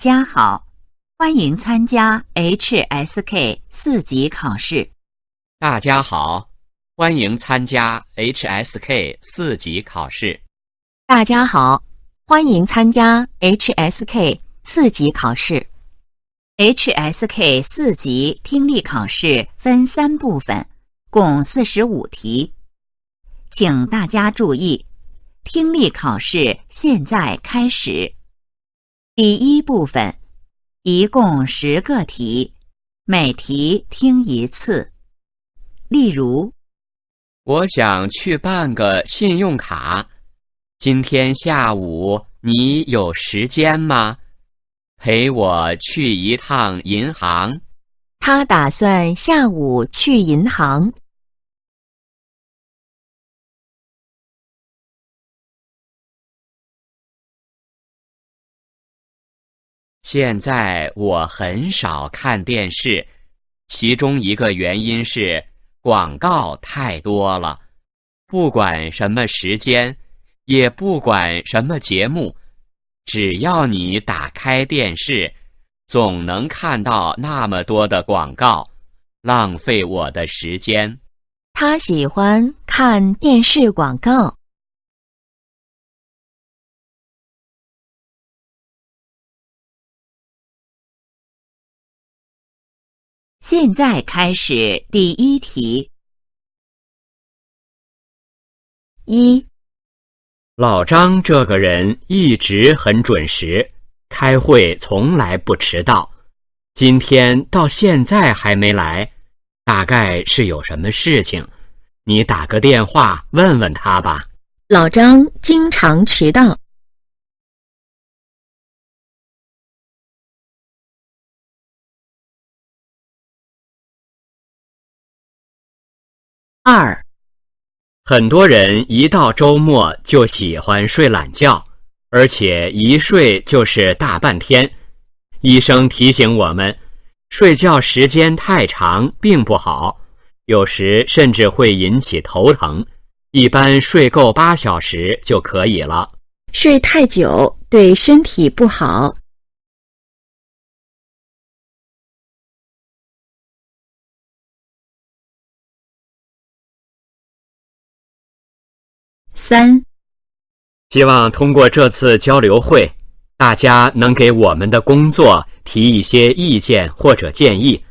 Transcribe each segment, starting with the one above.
家好，欢迎参加 HSK 4级考试。大家好，欢迎参加 HSK 4级考试。大家好，欢迎参加 HSK 4级考试。HSK 4级听力考试分3部分，共45题。请大家注意，听力考试现在开始。第1部分，一共10个题，每题听1次。例如，我想去办个信用卡，今天下午你有时间吗？陪我去一趟银行。他打算下午去银行。现在我很少看电视，其中一个原因是广告太多了，不管什么时间，也不管什么节目，只要你打开电视，总能看到那么多的广告，浪费我的时间。他喜欢看电视广告。现在开始第1题。1. 老张这个人一直很准时，开会从来不迟到，今天到现在还没来，大概是有什么事情，你打个电话问问他吧。老张经常迟到。2. 很多人一到周末就喜欢睡懒觉，而且一睡就是大半天。医生提醒我们，睡觉时间太长并不好，有时甚至会引起头疼。一般睡够8小时就可以了。睡太久对身体不好。3. 希望通过这次交流会，大家能给我们的工作提一些意见或者建议，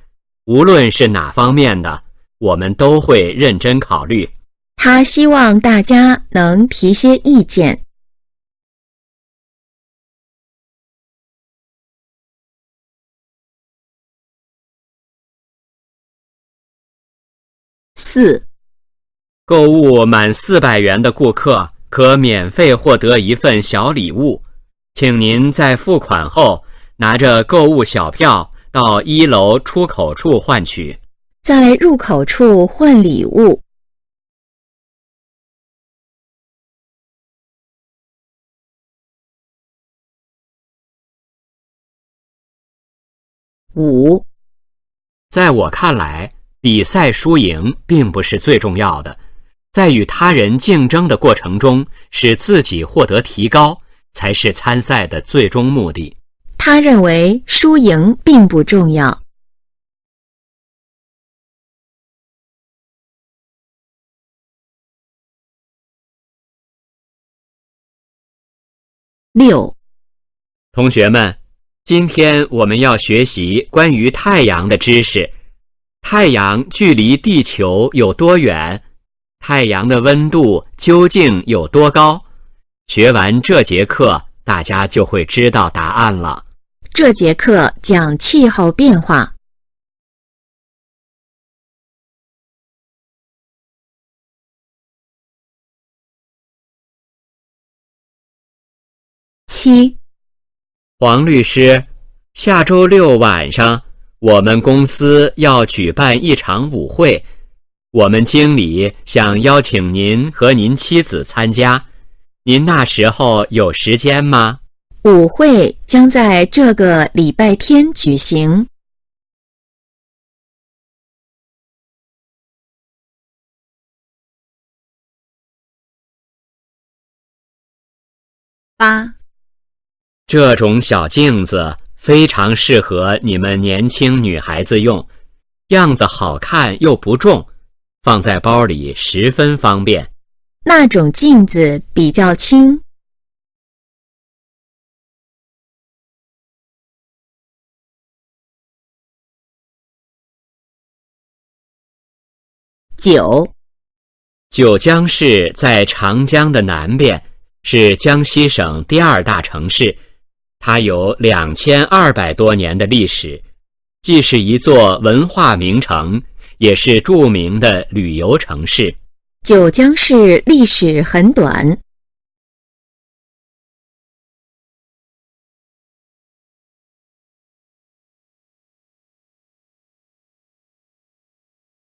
无论是哪方面的，我们都会认真考虑。他希望大家能提些意见。4. 购物满400元的顾客可免费获得一份小礼物，请您在付款后拿着购物小票到1楼出口处换取。在入口处换礼物。5. 在我看来，比赛输赢并不是最重要的，在与他人竞争的过程中，使自己获得提高，才是参赛的最终目的。他认为输赢并不重要。6. 同学们，今天我们要学习关于太阳的知识。太阳距离地球有多远？太阳的温度究竟有多高？学完这节课，大家就会知道答案了。这节课讲气候变化。7. 黄律师，下周6晚上，我们公司要举办一场舞会，我们经理想邀请您和您妻子参加，您那时候有时间吗？舞会将在这个礼拜天举行。8. 这种小镜子非常适合你们年轻女孩子用，样子好看又不重，放在包里十分方便。那种镜子比较轻。9、九江市在长江的南边，是江西省第2大城市，它有2200多年的历史，既是一座文化名城，也是著名的旅游城市。九江市历史很短。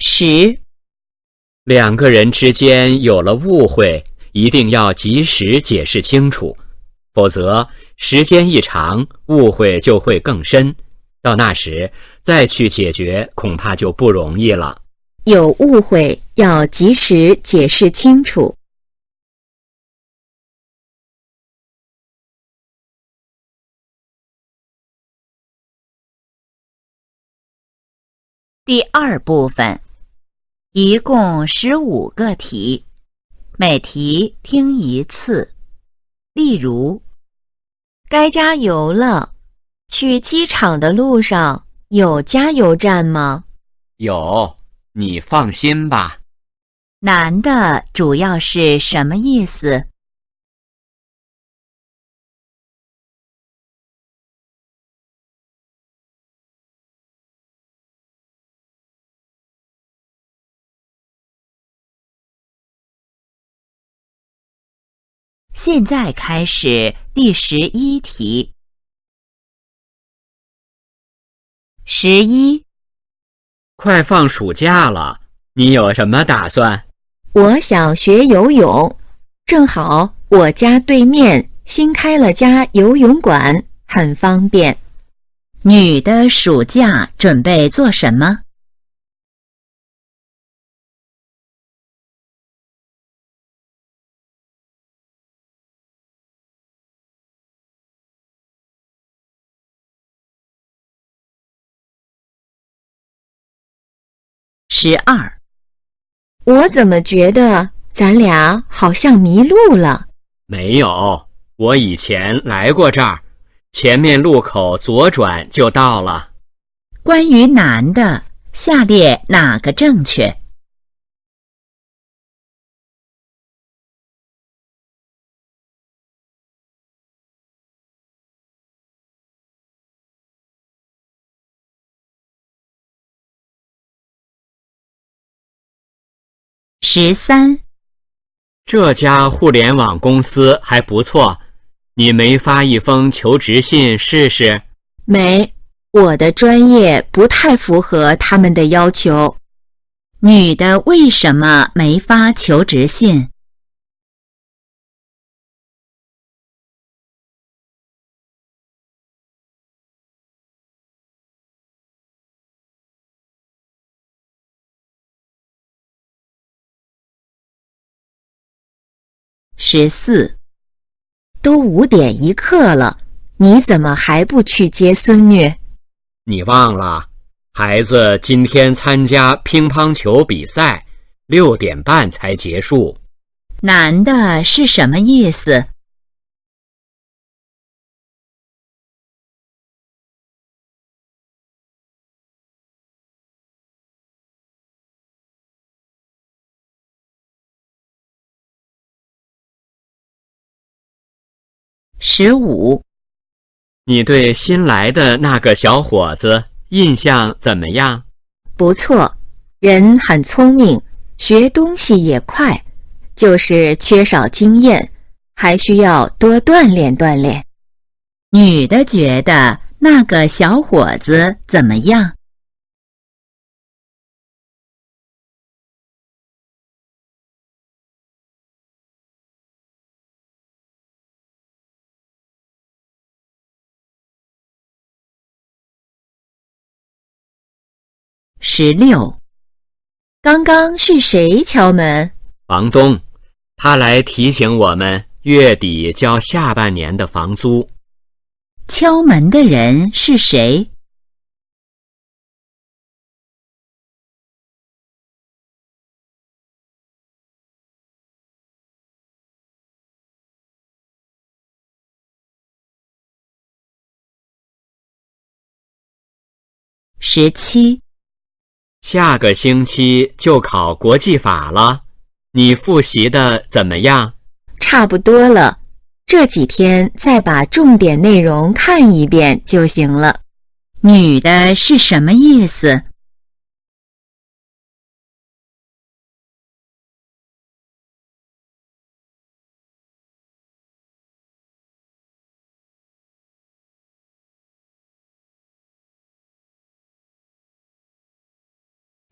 10、两个人之间有了误会，一定要及时解释清楚，否则时间一长，误会就会更深，到那时再去解决恐怕就不容易了。有误会要及时解释清楚。第2部分，一共15个题，每题听1次。例如，该加油了，去机场的路上有加油站吗？有，你放心吧。男的主要是什么意思？现在开始第11题。11、快放暑假了，你有什么打算？我想学游泳，正好我家对面新开了家游泳馆，很方便。女的暑假准备做什么？12、我怎么觉得咱俩好像迷路了？没有，我以前来过这儿，前面路口左转就到了。关于男的，下列哪个正确？13、这家互联网公司还不错，你没发一封求职信试试？没，我的专业不太符合他们的要求。女的为什么没发求职信？14、都5点1刻了，你怎么还不去接孙女？你忘了，孩子今天参加乒乓球比赛，6点半才结束。男的是什么意思？15、你对新来的那个小伙子印象怎么样？不错，人很聪明，学东西也快，就是缺少经验，还需要多锻炼锻炼。女的觉得那个小伙子怎么样？16、刚刚是谁敲门？房东，他来提醒我们月底交下半年的房租。敲门的人是谁？17，下个星期就考国际法了，你复习的怎么样？差不多了，这几天再把重点内容看一遍就行了。女的是什么意思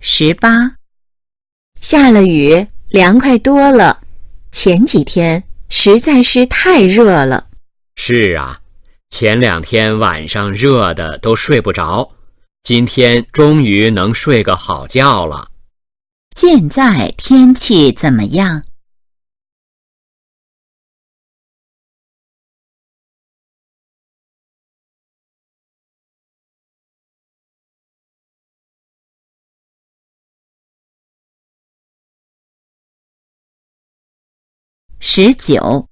？18，下了雨，凉快多了。前几天实在是太热了。是啊，前2天晚上热的都睡不着，今天终于能睡个好觉了。现在天气怎么样？19，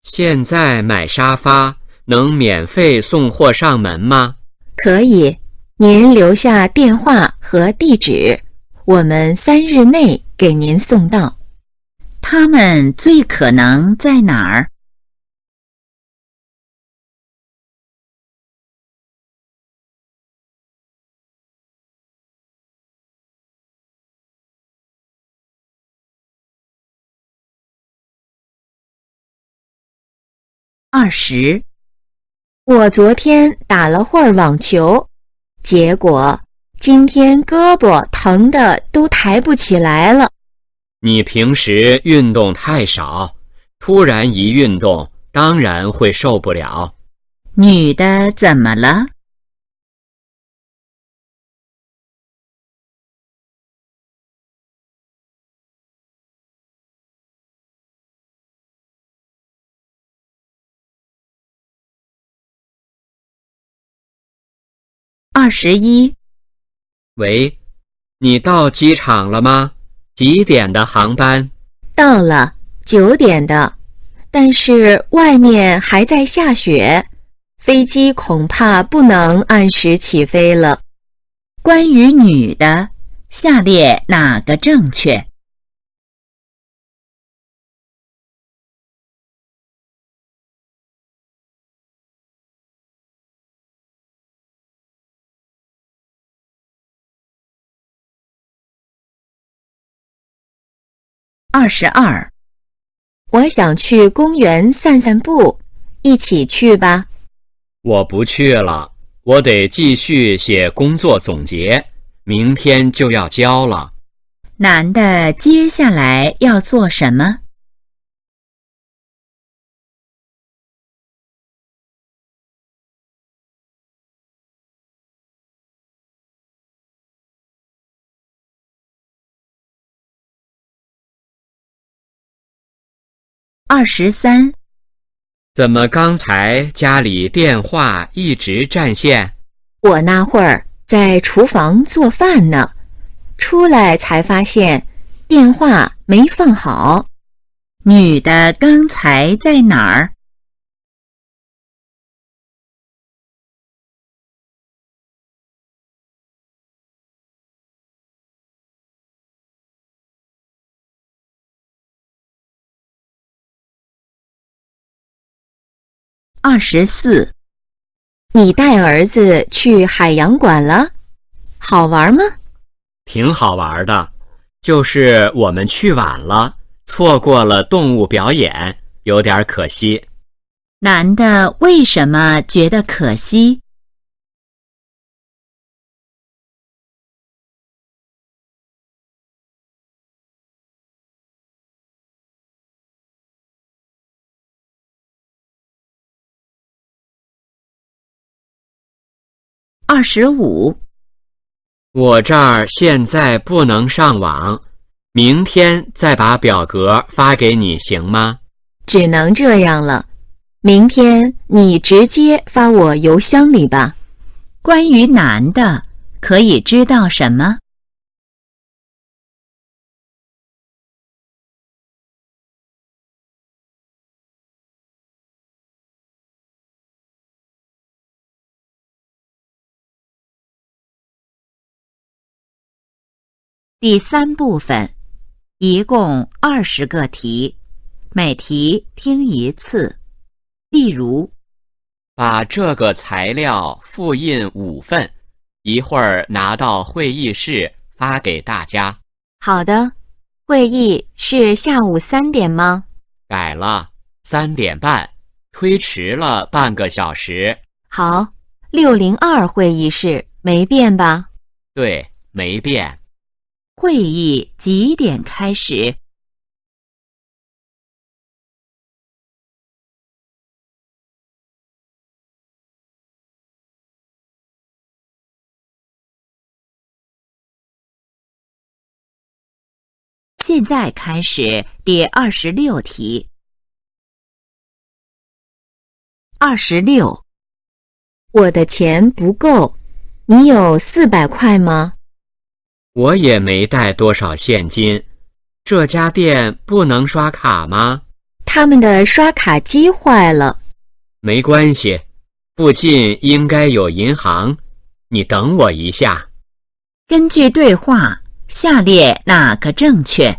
现在买沙发能免费送货上门吗？可以，您留下电话和地址，我们3日内给您送到。他们最可能在哪儿？20，我昨天打了会儿网球，结果今天胳膊疼得都抬不起来了。你平时运动太少，突然一运动，当然会受不了。女的怎么了？21，喂，你到机场了吗？几点的航班？到了9点的，但是外面还在下雪，飞机恐怕不能按时起飞了。关于女的，下列哪个正确？22，我想去公园散散步，一起去吧。我不去了，我得继续写工作总结，明天就要交了。男的接下来要做什么？23，怎么刚才家里电话一直占线？我那会儿在厨房做饭呢，出来才发现电话没放好。女的刚才在哪儿？24，你带儿子去海洋馆了？好玩吗？挺好玩的，就是我们去晚了，错过了动物表演，有点可惜。男的为什么觉得可惜？25，我这儿现在不能上网，明天再把表格发给你行吗？只能这样了。明天你直接发我邮箱里吧。关于男的，可以知道什么？第3部分，一共20个题，每题听1次。例如，把这个材料复印5份，一会儿拿到会议室发给大家。好的，会议是下午3点吗？改了，3点半，推迟了半个小时。好，602会议室没变吧？对，没变。会议几点开始？现在开始第26题。26，我的钱不够，你有400块吗？我也没带多少现金，这家店不能刷卡吗？他们的刷卡机坏了。没关系，附近应该有银行，你等我一下。根据对话，下列哪个正确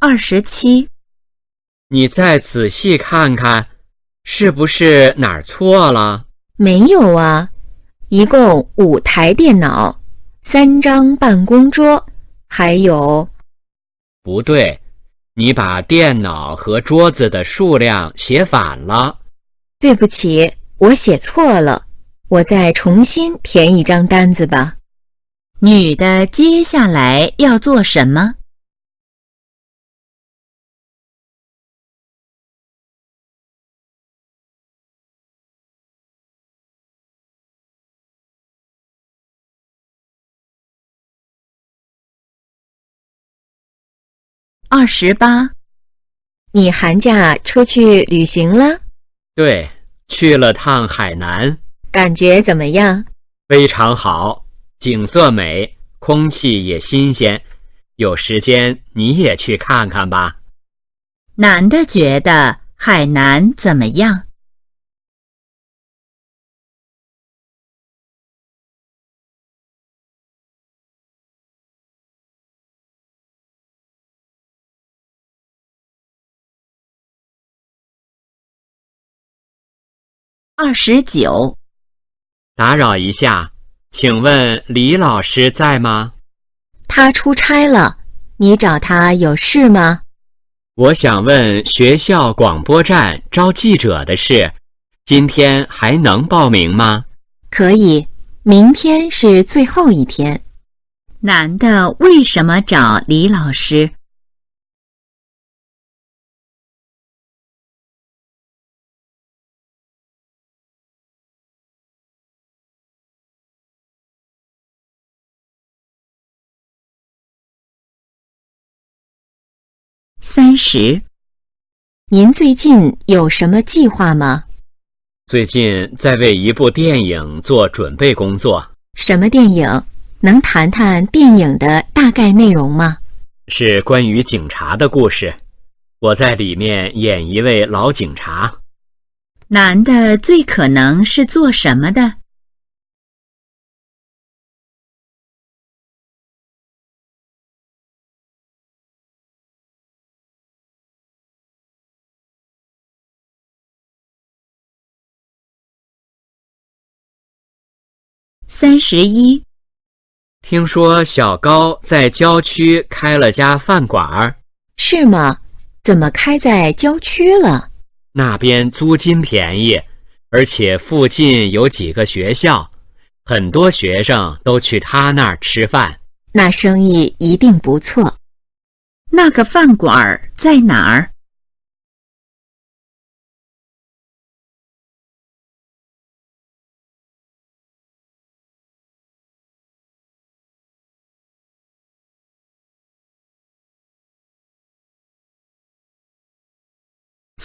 ？27，你再仔细看看，是不是哪儿错了？没有啊，一共5台电脑，3张办公桌，还有……不对，你把电脑和桌子的数量写反了。对不起，我写错了，我再重新填一张单子吧。女的接下来要做什么？28，你寒假出去旅行了？对，去了趟海南，感觉怎么样？非常好，景色美，空气也新鲜。有时间你也去看看吧。男的觉得海南怎么样？29，打扰一下，请问李老师在吗？他出差了，你找他有事吗？我想问学校广播站招记者的事，今天还能报名吗？可以，明天是最后一天。男的为什么找李老师？30，您最近有什么计划吗？最近在为一部电影做准备工作，什么电影？能谈谈电影的大概内容吗？是关于警察的故事。我在里面演一位老警察。男的最可能是做什么的？31，听说小高在郊区开了家饭馆，是吗？怎么开在郊区了？那边租金便宜，而且附近有几个学校，很多学生都去他那儿吃饭。那生意一定不错。那个饭馆在哪儿？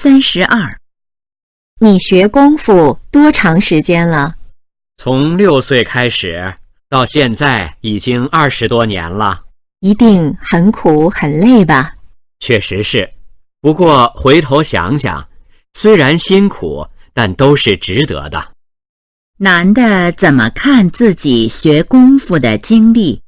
32. 你学功夫多长时间了？从6岁开始，到现在已经20多年了。一定很苦很累吧？确实是，不过回头想想，虽然辛苦，但都是值得的。男的怎么看自己学功夫的经历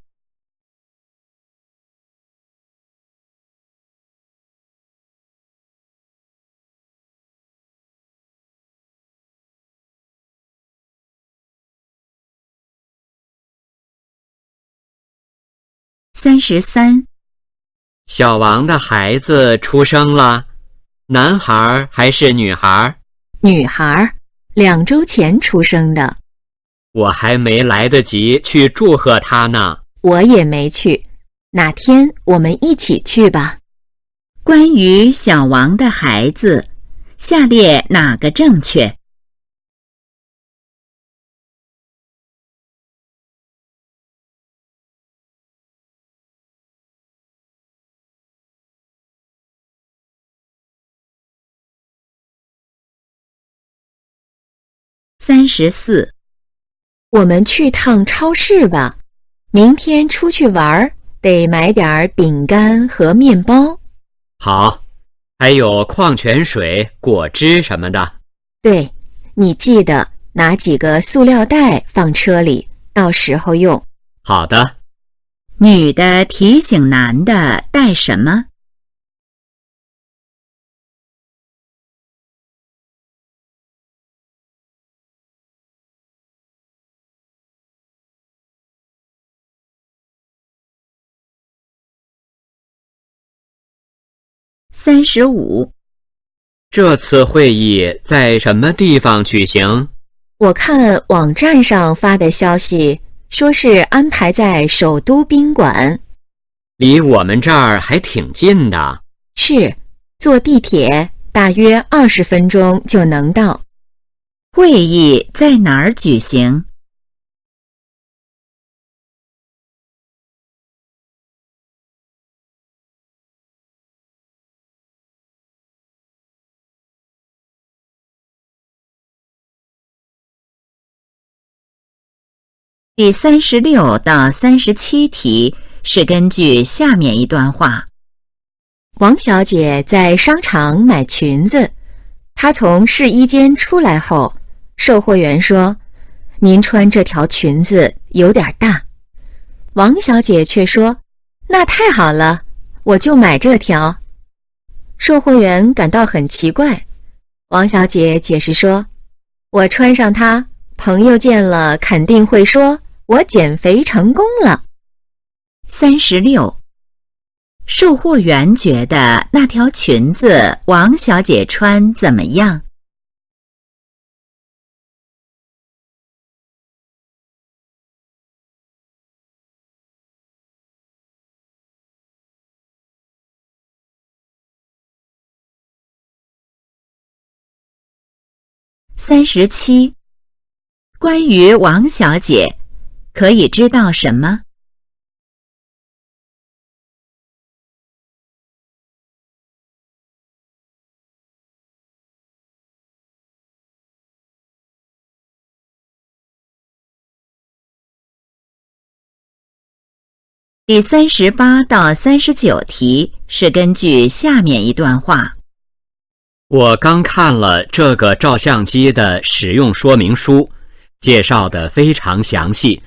？33. 小王的孩子出生了，男孩还是女孩？女孩，2周前出生的。我还没来得及去祝贺他呢。我也没去，哪天我们一起去吧。关于小王的孩子，下列哪个正确？34. 我们去趟超市吧，明天出去玩得买点饼干和面包。好，还有矿泉水、果汁什么的。对，你记得拿几个塑料袋放车里，到时候用。好的。女的提醒男的带什么？35. 这次会议在什么地方举行？我看网站上发的消息，说是安排在首都宾馆。离我们这儿还挺近的。是，坐地铁大约20分钟就能到。会议在哪儿举行第36到37题是根据下面一段话。王小姐在商场买裙子，她从试衣间出来后，售货员说：“您穿这条裙子有点大。”王小姐却说：“那太好了，我就买这条。”售货员感到很奇怪。王小姐解释说：“我穿上它，朋友见了肯定会说我减肥成功了。36. 售货员觉得那条裙子王小姐穿怎么样？37. 关于王小姐，可以知道什么第38到39题是根据下面一段话。我刚看了这个照相机的使用说明书，介绍得非常详细，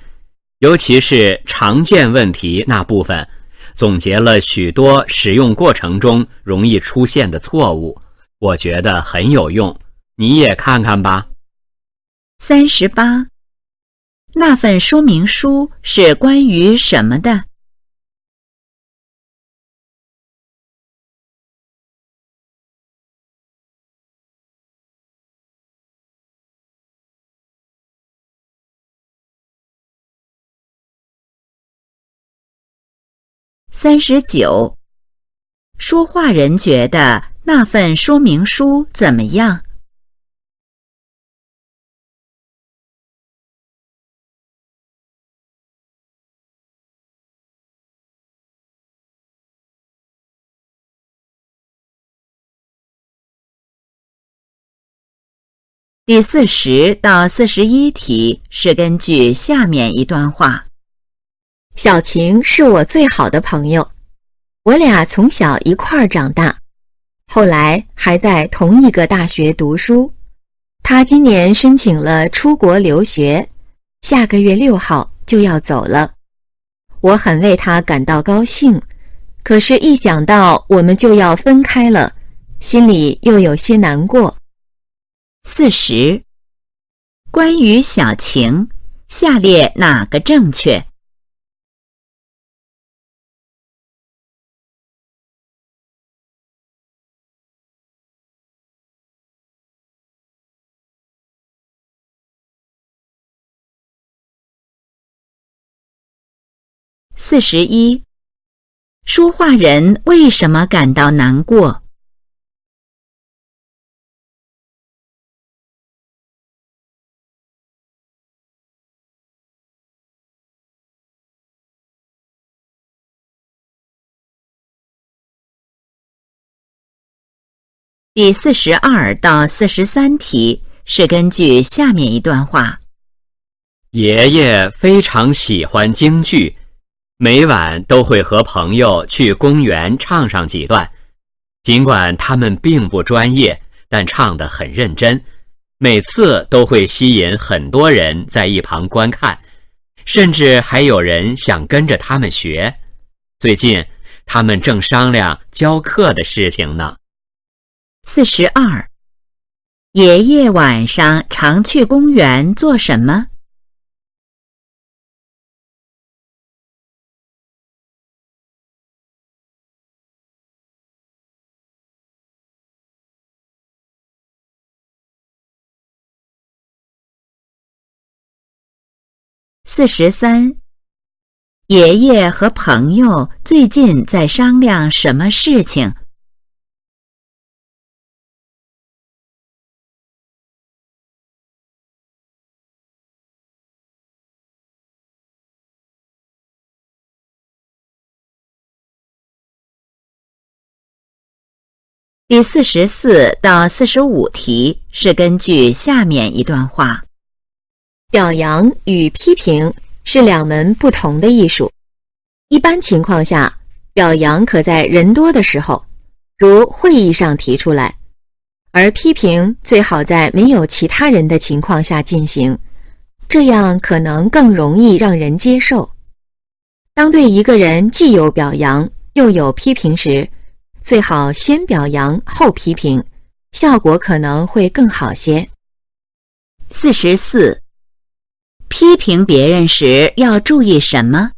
尤其是常见问题那部分，总结了许多使用过程中容易出现的错误，我觉得很有用，你也看看吧。38. 那份说明书是关于什么的？39. 说话人觉得那份说明书怎么样第40到41题是根据下面一段话。小晴是我最好的朋友，我俩从小一块儿长大，后来还在同一个大学读书。她今年申请了出国留学，下个月6号就要走了。我很为她感到高兴，可是一想到我们就要分开了，心里又有些难过。40. 关于小晴，下列哪个正确？41. 说话人为什么感到难过第42到43题是根据下面一段话。爷爷非常喜欢京剧，每晚都会和朋友去公园唱上几段。尽管他们并不专业，但唱得很认真，每次都会吸引很多人在一旁观看，甚至还有人想跟着他们学。最近，他们正商量教课的事情呢。42. 爷爷晚上常去公园做什么？43. 爷爷和朋友最近在商量什么事情第44到45题是根据下面一段话。表扬与批评是两门不同的艺术。一般情况下，表扬可在人多的时候，如会议上提出来，而批评最好在没有其他人的情况下进行，这样可能更容易让人接受。当对一个人既有表扬又有批评时，最好先表扬后批评，效果可能会更好些。44. 批评别人时要注意什么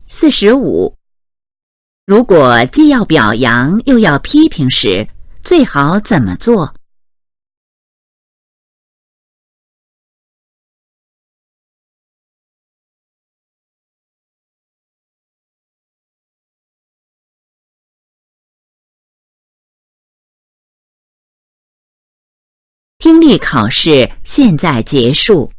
？45. 如果既要表扬又要批评时，最好怎么做听力考试现在结束。